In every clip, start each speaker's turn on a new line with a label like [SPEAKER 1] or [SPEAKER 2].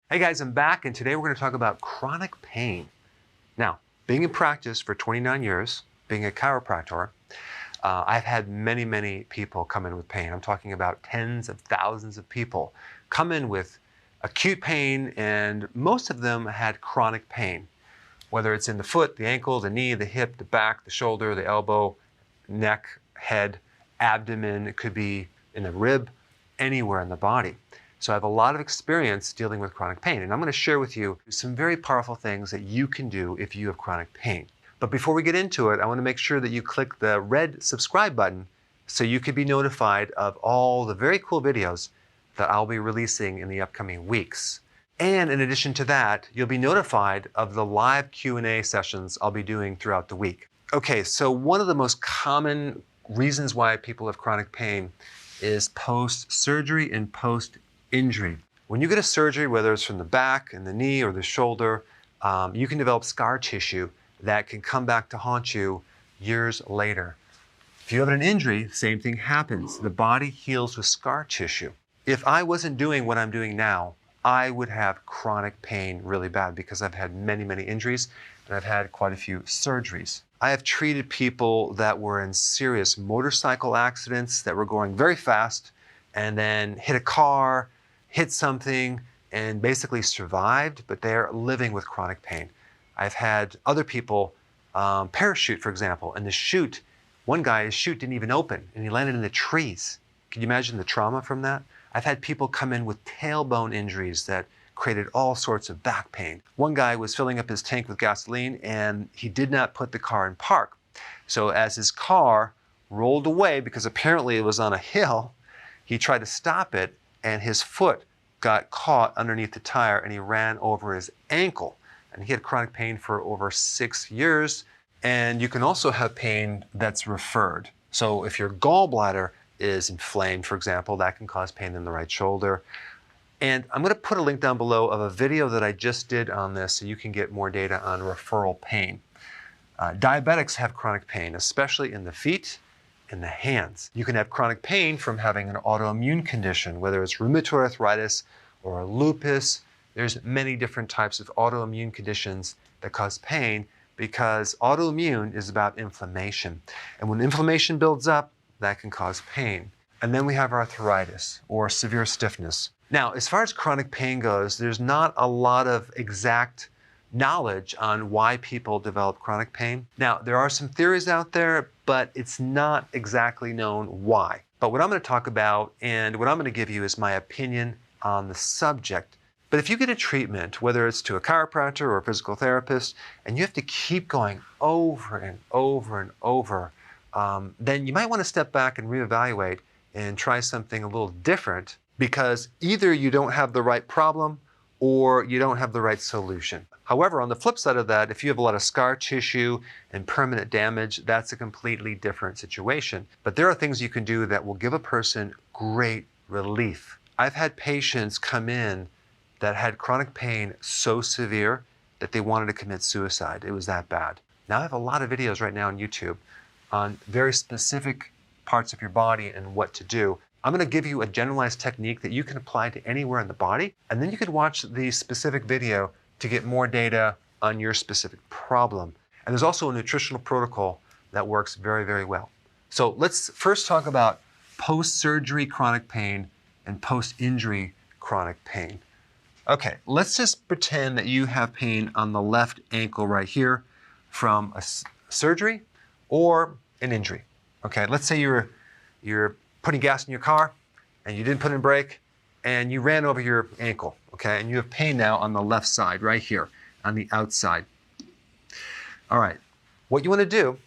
[SPEAKER 1] Hey guys, I'm back, and today we're going to talk about chronic pain. Now, being in practice for 29 years, being a chiropractor, I've had many people come in with pain. I'm talking about tens of thousands of people come in with acute pain, and most of them had chronic pain, whether it's in the foot, the ankle, the knee, the hip, the back, the shoulder, the elbow, neck, head, abdomen. It could be in the rib, anywhere in the body. So I have a lot of experience dealing with chronic pain, and I'm going to share with you some very powerful things that you can do if you have chronic pain. But before we get into it, I want to make sure that you click the red subscribe button so you can be notified of all the very cool videos that I'll be releasing in the upcoming weeks. And in addition to that, you'll be notified of the live Q&A sessions I'll be doing throughout the week. Okay, so one of the most common reasons why people have chronic pain is post-surgery and post-injury. When you get a surgery, whether it's from the back and the knee or the shoulder, you can develop scar tissue that can come back to haunt you years later. If you have an injury, same thing happens. The body heals with scar tissue. If I wasn't doing what I'm doing now, I would have chronic pain really bad because I've had many injuries and I've had quite a few surgeries. I have treated people that were in serious motorcycle accidents that were going very fast and then hit a car, hit something, and basically survived, but they're living with chronic pain. I've had other people parachute, for example, and the chute, one guy, his chute didn't even open and he landed in the trees. Can you imagine the trauma from that? I've had people come in with tailbone injuries that created all sorts of back pain. One guy was filling up his tank with gasoline and he did not put the car in park. So as his car rolled away, because apparently it was on a hill, he tried to stop it and his foot got caught underneath the tire and he ran over his ankle. And he had chronic pain for over 6 years. And you can also have pain that's referred. So if your gallbladder is inflamed, for example, that can cause pain in the right shoulder. And I'm going to put a link down below of a video that I just did on this so you can get more data on referral pain. Diabetics have chronic pain, especially in the feet and the hands. You can have chronic pain from having an autoimmune condition, whether it's rheumatoid arthritis or lupus. There's many different types of autoimmune conditions that cause pain because autoimmune is about inflammation. And when inflammation builds up, that can cause pain. And then we have arthritis or severe stiffness. Now, as far as chronic pain goes, there's not a lot of exact knowledge on why people develop chronic pain. Now, there are some theories out there, but it's not exactly known why. But what I'm going to talk about and what I'm going to give you is my opinion on the subject. But if you get a treatment, whether it's to a chiropractor or a physical therapist, and you have to keep going over and over, then you might want to step back and reevaluate and try something a little different, because either you don't have the right problem or you don't have the right solution. However, on the flip side of that, if you have a lot of scar tissue and permanent damage, that's a completely different situation. But there are things you can do that will give a person great relief. I've had patients come in that had chronic pain so severe that they wanted to commit suicide. It was that bad. Now I have a lot of videos right now on YouTube on very specific parts of your body and what to do. I'm going to give you a generalized technique that you can apply to anywhere in the body, and then you can watch the specific video to get more data on your specific problem. And there's also a nutritional protocol that works very well. So let's first talk about post-surgery chronic pain and post-injury chronic pain. Okay, let's just pretend that you have pain on the left ankle right here from a surgery or an injury. Okay, let's say you're putting gas in your car and you didn't put in brake and you ran over your ankle, okay? And you have pain now on the left side, right here, on the outside. All right, what you want to do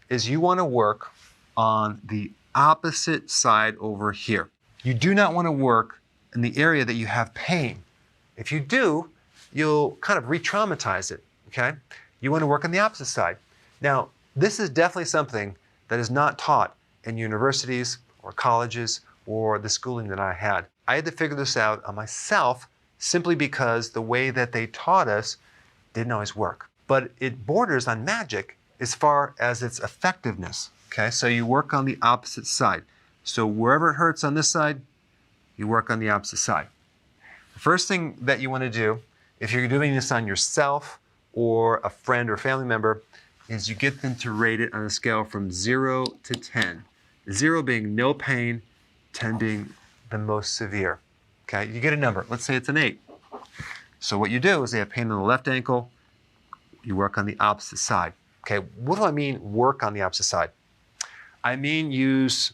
[SPEAKER 1] is you want to work on the opposite side over here. You do not want to work in the area that you have pain. If you do, you'll kind of re-traumatize it, okay? You want to work on the opposite side. Now, this is definitely something that is not taught in universities or colleges or the schooling that I had. I had to figure this out on myself simply because the way that they taught us didn't always work. But it borders on magic as far as its effectiveness, okay? So you work on the opposite side. So wherever it hurts on this side, you work on the opposite side. The first thing that you want to do, if you're doing this on yourself or a friend or family member, is you get them to rate it on a scale from 0 to 10. 0 being no pain, 10 being the most severe. Okay, you get a number. Let's say it's an 8. So what you do is they have pain on the left ankle, you work on the opposite side. Okay, what do I mean work on the opposite side? I mean use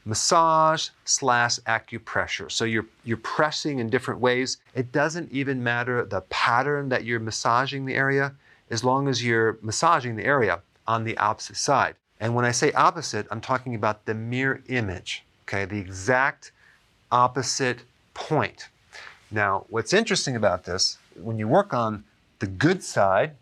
[SPEAKER 1] massage / acupressure. So you're pressing in different ways. It doesn't even matter the pattern that you're massaging the area, as long as you're massaging the area on the opposite side. And when I say opposite, I'm talking about the mirror image, okay, the exact opposite point. Now, what's interesting about this, when you work on the good side,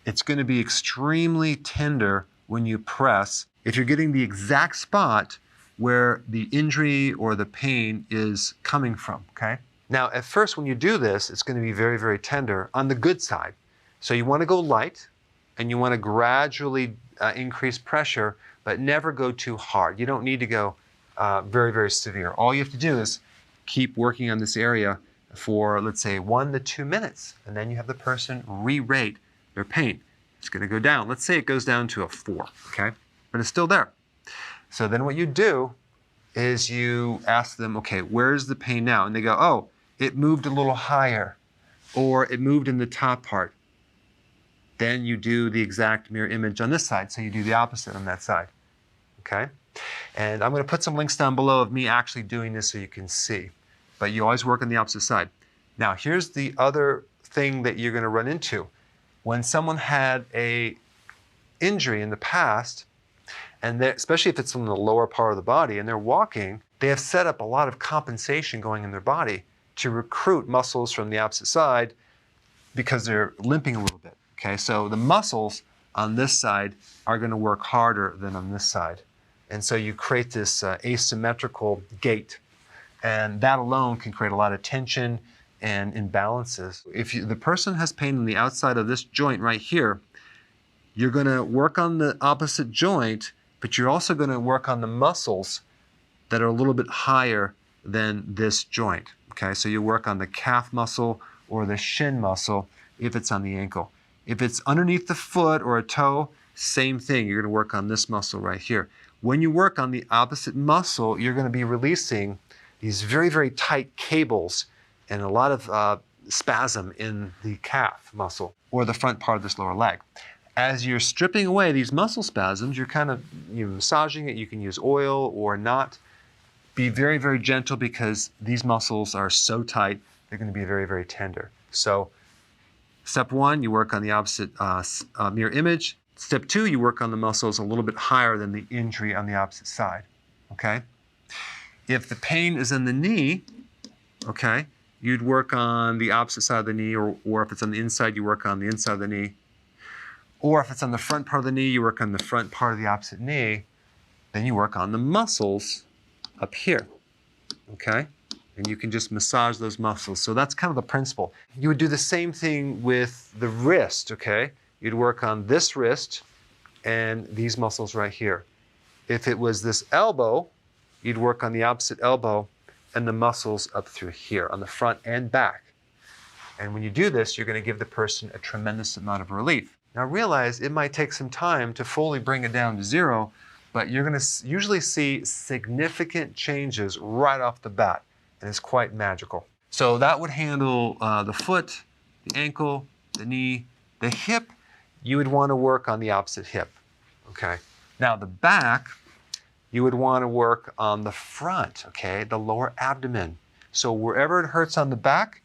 [SPEAKER 1] it's going to be extremely tender when you press if you're getting the exact spot where the injury or the pain is coming from, okay? Now, at first, when you do this, it's going to be very, very tender on the good side. So you want to go light, and you want to gradually increase pressure, but never go too hard. You don't need to go very, very severe. All you have to do is keep working on this area for, let's say, 1 to 2 minutes, and then you have the person re-rate their pain. It's going to go down. Let's say it goes down to a 4, okay? But it's still there. So then what you do is you ask them, okay, where's the pain now? And they go, oh, it moved a little higher, or it moved in the top part. Then you do the exact mirror image on this side, so you do the opposite on that side, okay? And I'm going to put some links down below of me actually doing this so you can see. But you always work on the opposite side. Now, here's the other thing that you're going to run into. When someone had an injury in the past, and especially if it's in the lower part of the body and they're walking, they have set up a lot of compensation going in their body to recruit muscles from the opposite side because they're limping a little bit. Okay, so the muscles on this side are going to work harder than on this side. And so you create this asymmetrical gait. And that alone can create a lot of tension and imbalances. If the person has pain on the outside of this joint right here, you're going to work on the opposite joint, but you're also going to work on the muscles that are a little bit higher than this joint. Okay, so you work on the calf muscle or the shin muscle if it's on the ankle. If it's underneath the foot or a toe, same thing. You're going to work on this muscle right here. When you work on the opposite muscle, you're going to be releasing these very, very tight cables and a lot of spasm in the calf muscle or the front part of this lower leg. As you're stripping away these muscle spasms, you're massaging it. You can use oil or not. Be very, very gentle because these muscles are so tight, they're going to be very, very tender. So step 1, you work on the opposite mirror image. Step 2, you work on the muscles a little bit higher than the injury on the opposite side, okay? If the pain is in the knee, okay, you'd work on the opposite side of the knee, or if it's on the inside, you work on the inside of the knee. Or if it's on the front part of the knee, you work on the front part of the opposite knee. Then you work on the muscles up here, okay? And you can just massage those muscles. So that's kind of the principle. You would do the same thing with the wrist, okay? You'd work on this wrist and these muscles right here. If it was this elbow, you'd work on the opposite elbow and the muscles up through here on the front and back. And when you do this, you're going to give the person a tremendous amount of relief. Now realize it might take some time to fully bring it down to 0, but you're going to usually see significant changes right off the bat, and it's quite magical. So that would handle the foot, the ankle, the knee, the hip. You would want to work on the opposite hip, okay? Now the back, you would want to work on the front, okay, the lower abdomen. So wherever it hurts on the back,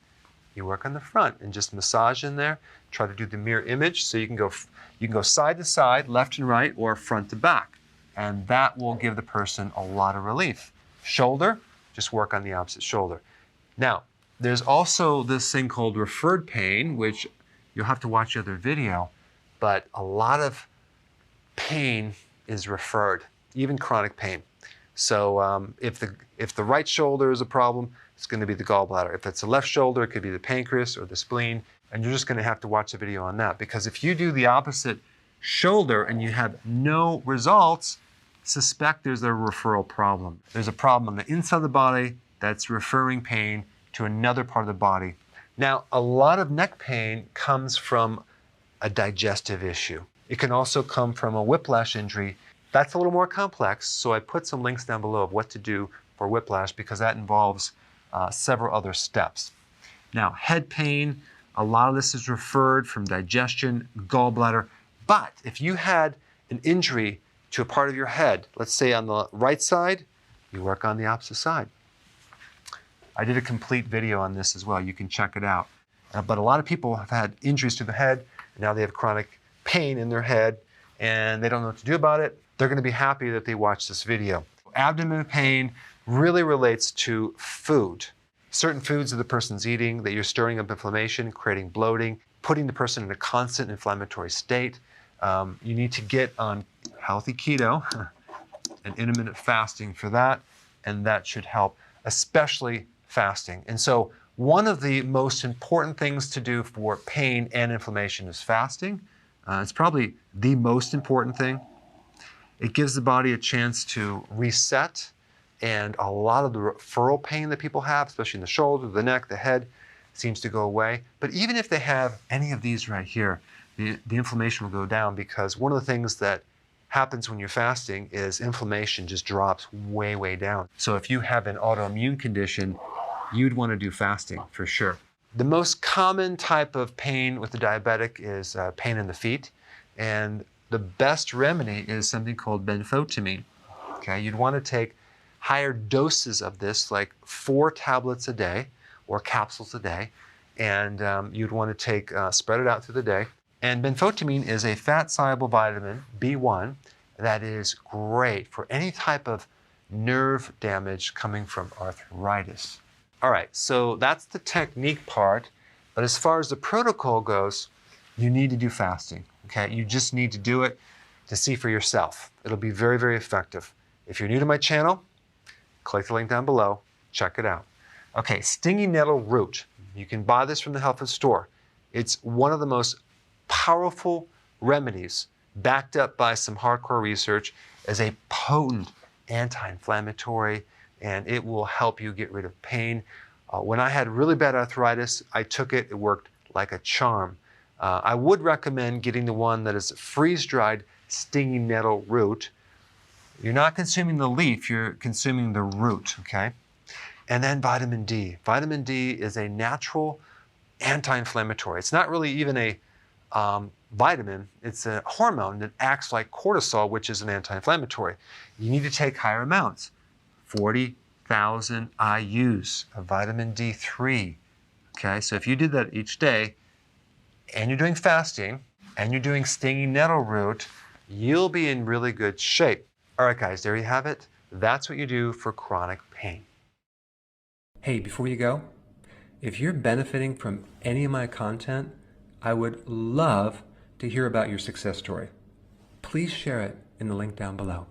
[SPEAKER 1] you work on the front and just massage in there. Try to do the mirror image so you can go side to side, left and right, or front to back. And that will give the person a lot of relief. Shoulder, just work on the opposite shoulder. Now, there's also this thing called referred pain, which you'll have to watch the other video, but a lot of pain is referred, even chronic pain. So if the right shoulder is a problem, it's going to be the gallbladder. If it's the left shoulder, it could be the pancreas or the spleen. And you're just going to have to watch a video on that. Because if you do the opposite shoulder and you have no results, suspect there's a referral problem. There's a problem on the inside of the body that's referring pain to another part of the body. Now, a lot of neck pain comes from a digestive issue. It can also come from a whiplash injury. That's a little more complex, so I put some links down below of what to do for whiplash because that involves several other steps. Now, head pain, a lot of this is referred from digestion, gallbladder, but if you had an injury to a part of your head, let's say on the right side, you work on the opposite side. I did a complete video on this as well. You can check it out. But a lot of people have had injuries to the head, and now they have chronic pain in their head, and they don't know what to do about it. They're going to be happy that they watched this video. Abdomen pain really relates to food. Certain foods that the person's eating, that you're stirring up inflammation, creating bloating, putting the person in a constant inflammatory state. You need to get on healthy keto and intermittent fasting for that, and that should help, especially fasting. And so one of the most important things to do for pain and inflammation is fasting. It's probably the most important thing. It gives the body a chance to reset, and a lot of the referral pain that people have, especially in the shoulder, the neck, the head, seems to go away. But even if they have any of these right here, the inflammation will go down, because one of the things that happens when you're fasting is inflammation just drops way, way down. So if you have an autoimmune condition, you'd want to do fasting for sure. The most common type of pain with the diabetic is pain in the feet. And the best remedy is something called Benfotiamine. Okay, you'd want to take higher doses of this, like 4 tablets a day or capsules a day. And you'd want to take, spread it out through the day. And Benfotiamine is a fat-soluble vitamin, B1, that is great for any type of nerve damage coming from arthritis. All right, so that's the technique part. But as far as the protocol goes, you need to do fasting, okay? You just need to do it to see for yourself. It'll be very, very effective. If you're new to my channel, click the link down below, check it out. Okay, stinging nettle root. You can buy this from the health food store. It's one of the most powerful remedies, backed up by some hardcore research, as a potent anti-inflammatory, and it will help you get rid of pain. When I had really bad arthritis, I took it. It worked like a charm. I would recommend getting the one that is freeze-dried stinging nettle root. You're not consuming the leaf, you're consuming the root, okay? And then vitamin D. Vitamin D is a natural anti-inflammatory. It's not really even a vitamin, it's a hormone that acts like cortisol, which is an anti-inflammatory. You need to take higher amounts, 40,000 IUs of vitamin D3. Okay, so if you did that each day, and you're doing fasting, and you're doing stinging nettle root, you'll be in really good shape. All right, guys, there you have it. That's what you do for chronic pain. Hey, before you go, if you're benefiting from any of my content, I would love to hear about your success story. Please share it in the link down below.